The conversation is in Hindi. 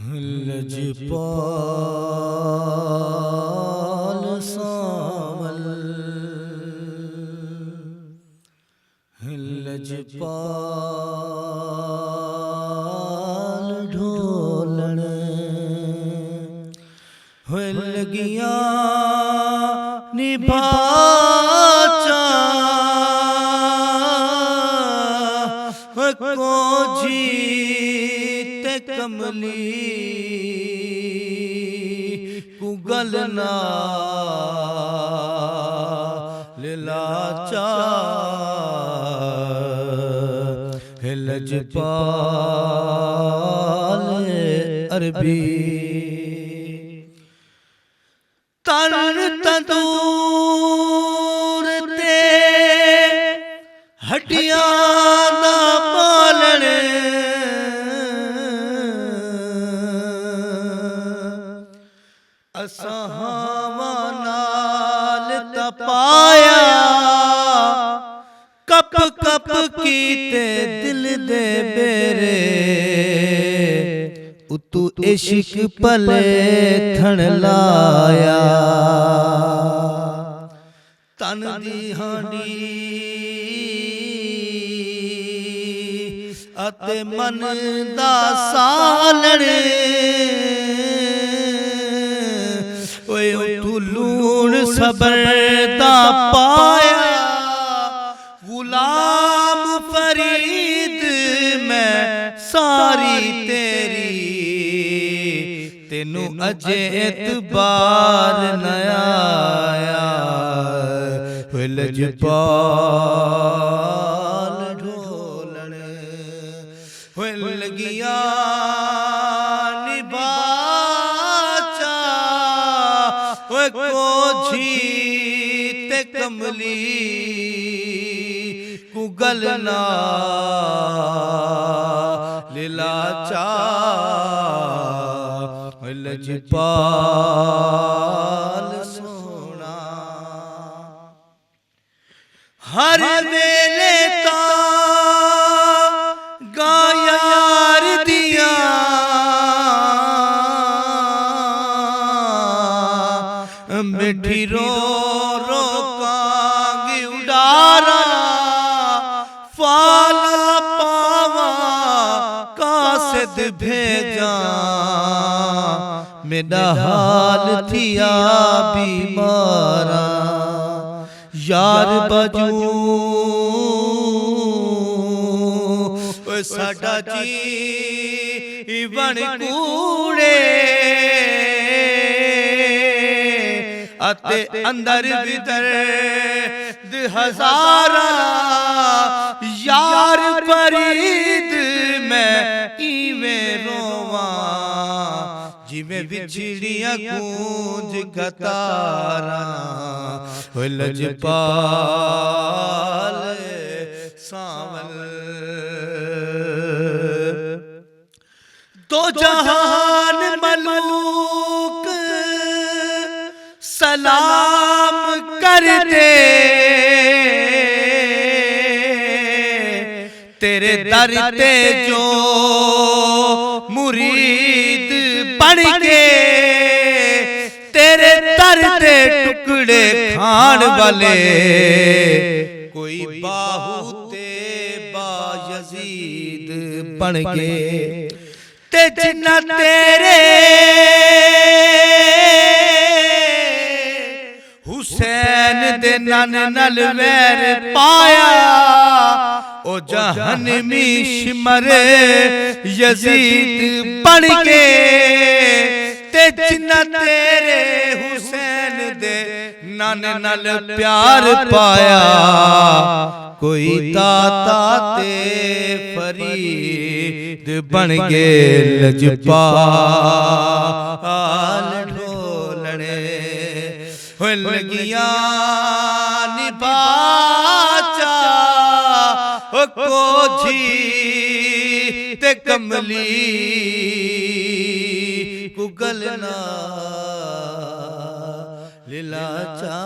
लजपाल सावल लजपाल ढोलण हो लगिया निभाचा को जीत कमली कुगलना लाचा लजपाल अरबी तन तंदूर ते हटिया ना पालन असां हवा नाल तपाया कप कप कीते दिल दे बेरे उतू इश्क पले थण लाया तन दी हांडी अते मन दा सालण ओए उतू लूण सबर दा पाया गुलाम फरीद मैं सारी तेरी तेनू अजे एतबार न आया लजपाल ढोलण हो लगिया निभाचा को जीत कमली कुगलना लाचा लजपाल सोना हर वेले ता गायार दिया मिठी रो रो कांगी उडारा फाला पावा कासिद भेजा मेरा हाल थिया बीमारा यार बजू साडा जी बन कूड़े अते अंदर भीतर हजारा यार फरीद मैं इवें रोवा जिवें बिछड़ियां गूंज कतारा हो लजपाल सावल दो जहान मलूक सलाम कर दे तेरे दर ते जो मुरीद बन के तेरे दर ते टुकड़े खान वाले कोई बाहू ते बायजीद बन के ते जिन्ना तेरे हुसैन दे नन नल वैर पाया ओ जहन्नमी शिमर यजीद बन के ते जिन्ना तेरे हुसैन दे नन नल प्यार पाया कोई दाता ते फरीद बन गए लजपाल ढोलने हो लगिया निभाचा को जीत कमली कुगलना लाचा।